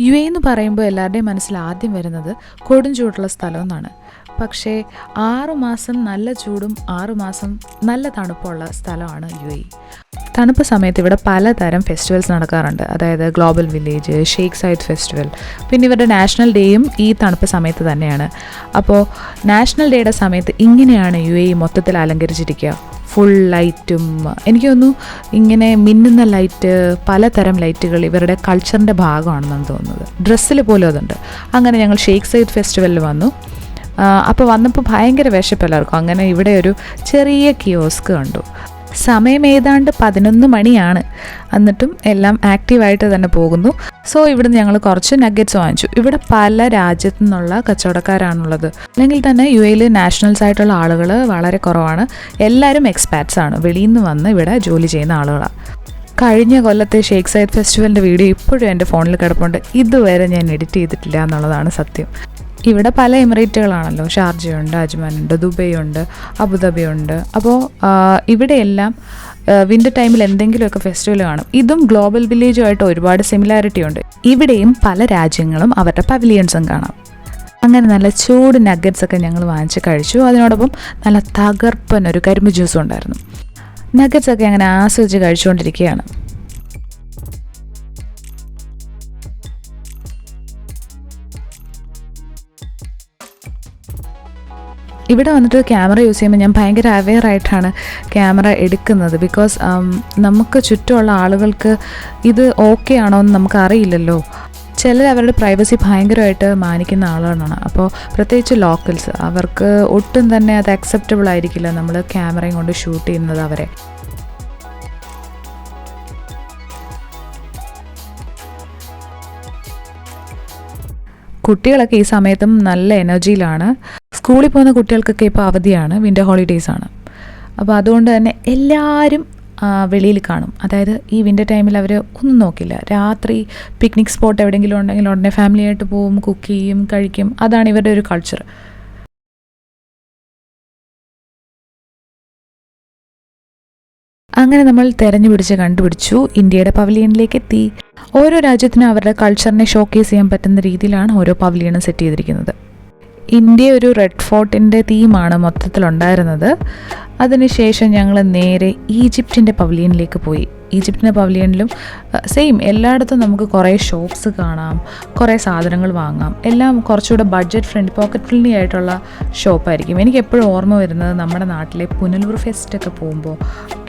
U A എന്ന് പറയുമ്പോൾ എല്ലാവരുടെയും മനസ്സിൽ ആദ്യം വരുന്നത് കൊടും ചൂടുള്ള സ്ഥലമെന്നാണ്. പക്ഷേ 6 മാസം നല്ല ചൂടും 6 മാസം നല്ല തണുപ്പുള്ള സ്ഥലമാണ് യു എ. തണുപ്പ് സമയത്ത് ഇവിടെ പലതരം ഫെസ്റ്റിവൽസ് നടക്കാറുണ്ട്. അതായത് global village, Sheikh Zayed festival, പിന്നെ ഇവരുടെ നാഷണൽ ഡേയും ഈ തണുപ്പ് സമയത്ത് തന്നെയാണ്. അപ്പോൾ നാഷണൽ ഡേയുടെ സമയത്ത് ഇങ്ങനെയാണ് യു എ മൊത്തത്തിൽ അലങ്കരിച്ചിരിക്കുക. ഫുൾ ലൈറ്റും, എനിക്ക് തോന്നുന്നു ഇങ്ങനെ മിന്നുന്ന ലൈറ്റ്, പലതരം ലൈറ്റുകൾ ഇവരുടെ കൾച്ചറിൻ്റെ ഭാഗമാണെന്നാണ് തോന്നുന്നത്. ഡ്രസ്സിൽ പോലും അതുണ്ട്. അങ്ങനെ ഞങ്ങൾ ഷെയ്ഖ് സയ്യിദ് ഫെസ്റ്റിവലിൽ വന്നു. അപ്പോൾ വന്നപ്പോൾ ഭയങ്കര വിശപ്പ് എല്ലാവർക്കും. അങ്ങനെ ഇവിടെ ഒരു ചെറിയ കിയോസ്ക് കണ്ടു. സമയം ഏതാണ്ട് 11 മണിയാണ്. എന്നിട്ടും എല്ലാം ആക്റ്റീവായിട്ട് തന്നെ പോകുന്നു. സോ ഇവിടുന്ന് ഞങ്ങൾ കുറച്ച് നഗറ്റ്സ് വാങ്ങിച്ചു. ഇവിടെ പല രാജ്യത്തു നിന്നുള്ള കച്ചവടക്കാരാണുള്ളത്. അല്ലെങ്കിൽ തന്നെ യു എയിൽ നാഷണൽസ് ആയിട്ടുള്ള ആളുകൾ വളരെ കുറവാണ്. എല്ലാവരും എക്സ്പാറ്റ്സ് ആണ്, വെളിയിൽ നിന്ന് വന്ന് ഇവിടെ ജോലി ചെയ്യുന്ന ആളുകളാണ്. കഴിഞ്ഞ കൊല്ലത്തെ ഷെയ്ഖ് സയ്യിദ് ഫെസ്റ്റിവലിൻ്റെ വീഡിയോ ഇപ്പോഴും എൻ്റെ ഫോണിൽ കിടപ്പുണ്ട്. ഇതുവരെ ഞാൻ എഡിറ്റ് ചെയ്തിട്ടില്ല എന്നുള്ളതാണ് സത്യം. ഇവിടെ പല എമിറേറ്റുകളാണല്ലോ. ഷാർജയുണ്ട്, അജ്മാനുണ്ട്, ദുബൈയുണ്ട്, അബുദാബിയുണ്ട്. അപ്പോൾ ഇവിടെയെല്ലാം വിൻ്റർ ടൈമിൽ എന്തെങ്കിലുമൊക്കെ ഫെസ്റ്റിവൽ കാണും. ഇതും ഗ്ലോബൽ വില്ലേജുമായിട്ട് ഒരുപാട് സിമിലാരിറ്റി ഉണ്ട്. ഇവിടെയും പല രാജ്യങ്ങളും അവരുടെ പവലിയൻസും കാണാം. അങ്ങനെ നല്ല ചൂട് നഗറ്റ്സൊക്കെ ഞങ്ങൾ വാങ്ങിച്ച് കഴിച്ചു. അതിനോടൊപ്പം നല്ല തകർപ്പൻ ഒരു കരിമ്പ് ജ്യൂസും ഉണ്ടായിരുന്നു. നഗറ്റ്സൊക്കെ അങ്ങനെ ആസ്വദിച്ച് കഴിച്ചുകൊണ്ടിരിക്കുകയാണ്. ഇവിടെ വന്നിട്ട് ക്യാമറ യൂസ് ചെയ്യുമ്പോൾ ഞാൻ ഭയങ്കര അവെയറായിട്ടാണ് ക്യാമറ എടുക്കുന്നത്. ബിക്കോസ് നമുക്ക് ചുറ്റുമുള്ള ആളുകൾക്ക് ഇത് ഓക്കെ ആണോ എന്ന് നമുക്ക് അറിയില്ലല്ലോ. ചിലർ അവരുടെ പ്രൈവസി ഭയങ്കരമായിട്ട് മാനിക്കുന്ന ആളുകളാണ്. അപ്പോൾ പ്രത്യേകിച്ച് ലോക്കൽസ്, അവർക്ക് ഒട്ടും തന്നെ അത് അക്സെപ്റ്റബിൾ ആയിരിക്കില്ല നമ്മൾ ക്യാമറയും കൊണ്ട് ഷൂട്ട് ചെയ്യുന്നത് അവരെ. കുട്ടികളൊക്കെ ഈ സമയത്തും നല്ല എനർജിയിലാണ്. സ്കൂളിൽ പോകുന്ന കുട്ടികൾക്കൊക്കെ ഇപ്പോൾ അവധിയാണ്, വിൻ്റർ ഹോളിഡേയ്സ് ആണ്. അപ്പോൾ അതുകൊണ്ട് തന്നെ എല്ലാവരും വെളിയിൽ കാണും. അതായത് ഈ വിൻ്റർ ടൈമിൽ അവർ ഒന്നും നോക്കില്ല. രാത്രി പിക്നിക് സ്പോട്ട് എവിടെയെങ്കിലും ഉണ്ടെങ്കിൽ ഉടനെ ഫാമിലിയായിട്ട് പോവും, കുക്ക് ചെയ്യും, കഴിക്കും. അതാണ് ഇവരുടെ ഒരു കൾച്ചർ. അങ്ങനെ നമ്മൾ തെരഞ്ഞു പിടിച്ച് കണ്ടുപിടിച്ചു ഇന്ത്യയുടെ പവലിയനിലേക്ക് എത്തി. ഓരോ രാജ്യത്തിനും അവരുടെ കൾച്ചറിനെ ഷോക്കേസ് ചെയ്യാൻ പറ്റുന്ന രീതിയിലാണ് ഓരോ പവലിയനും സെറ്റ് ചെയ്തിരിക്കുന്നത്. ഇന്ത്യ ഒരു റെഡ് ഫോർട്ടിൻ്റെ തീമാണ് മൊത്തത്തിലുണ്ടായിരുന്നത്. അതിനുശേഷം ഞങ്ങൾ നേരെ ഈജിപ്തിൻ്റെ പവലിയനിലേക്ക് പോയി. ഈജിപ്തിൻ്റെ പവലിയനിലും സെയിം, എല്ലായിടത്തും നമുക്ക് കുറേ ഷോപ്സ് കാണാം, കുറേ സാധനങ്ങൾ വാങ്ങാം. എല്ലാം കുറച്ചുകൂടെ ബഡ്ജറ്റ് ഫ്രണ്ട്ലി, പോക്കറ്റ് ഫ്രണ്ട്ലി ആയിട്ടുള്ള ഷോപ്പായിരിക്കും. എനിക്ക് എപ്പോഴും ഓർമ്മ വരുന്നത് നമ്മുടെ നാട്ടിലെ പുനലൂർ ഫെസ്റ്റൊക്കെ പോകുമ്പോൾ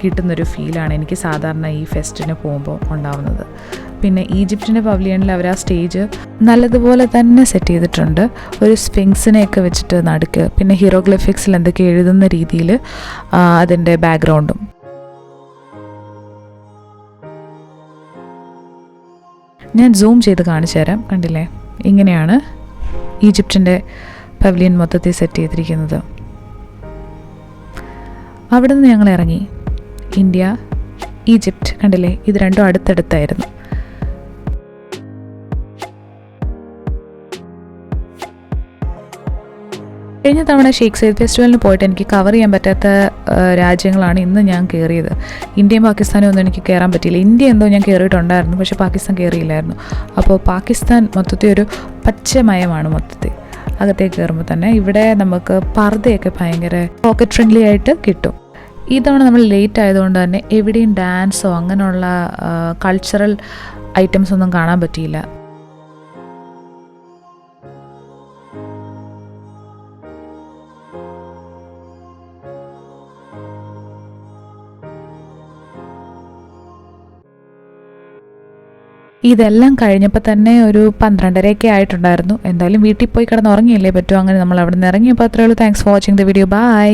കിട്ടുന്നൊരു ഫീലാണ് എനിക്ക് സാധാരണ ഈ ഫെസ്റ്റിന് പോകുമ്പോൾ ഉണ്ടാവുന്നത്. പിന്നെ ഈജിപ്തിൻ്റെ പവലിയനിൽ അവർ ആ സ്റ്റേജ് നല്ലതുപോലെ തന്നെ സെറ്റ് ചെയ്തിട്ടുണ്ട്. ഒരു സ്ഫിങ്സിനെയൊക്കെ വെച്ചിട്ട് നടുക്ക്, പിന്നെ ഹീറോഗ്ലിഫിക്സിൽ എന്തൊക്കെ എഴുതുന്ന രീതിയിൽ അതിൻ്റെ ബാക്ക്ഗ്രൗണ്ടും. ഞാൻ സൂം ചെയ്ത് കാണിച്ചു തരാം. കണ്ടില്ലേ, ഇങ്ങനെയാണ് ഈജിപ്തിൻ്റെ പവലിയൻ മൊത്തത്തിൽ സെറ്റ് ചെയ്തിരിക്കുന്നത്. അവിടെ നിന്ന് ഞങ്ങൾ ഇറങ്ങി. ഇന്ത്യ, ഈജിപ്റ്റ്, കണ്ടില്ലേ, ഇത് രണ്ടും അടുത്തടുത്തായിരുന്നു. കഴിഞ്ഞ തവണ ഷെയ്ഖ് സയ്യിദ് ഫെസ്റ്റിവലിന് പോയിട്ട് എനിക്ക് കവർ ചെയ്യാൻ പറ്റാത്ത രാജ്യങ്ങളാണ് ഇന്ന് ഞാൻ കയറിയത്. ഇന്ത്യയും പാകിസ്ഥാനും ഒന്നും എനിക്ക് കയറാൻ പറ്റിയില്ല. ഇന്ത്യ എന്തോ ഞാൻ കയറിയിട്ടുണ്ടായിരുന്നു, പക്ഷേ പാകിസ്ഥാൻ കയറിയില്ലായിരുന്നു. അപ്പോൾ പാകിസ്ഥാൻ മൊത്തത്തിൽ ഒരു പച്ചമയമാണ് മൊത്തത്തിൽ അകത്തേക്ക് കയറുമ്പോൾ തന്നെ. ഇവിടെ നമുക്ക് പർദ്ദയൊക്കെ ഭയങ്കര പോക്കറ്റ് ഫ്രണ്ട്ലി ആയിട്ട് കിട്ടും. ഈ തവണ നമ്മൾ ലേറ്റ് ആയതുകൊണ്ട് തന്നെ എവിടെയും ഡാൻസോ അങ്ങനെയുള്ള കൾച്ചറൽ ഐറ്റംസ് ഒന്നും കാണാൻ പറ്റിയില്ല. ഇതെല്ലാം കഴിഞ്ഞപ്പോൾ തന്നെ ഒരു 12:30 ആയിട്ടുണ്ടായിരുന്നു. എന്തായാലും വീട്ടിൽ പോയി കിടന്ന് ഉറങ്ങിയല്ലേ പറ്റൂ. അങ്ങനെ നമ്മൾ അവിടെ നിന്ന് ഇറങ്ങിയപ്പോൾ അത്രയേ ഉള്ളൂ. Thanks for watching the video. By.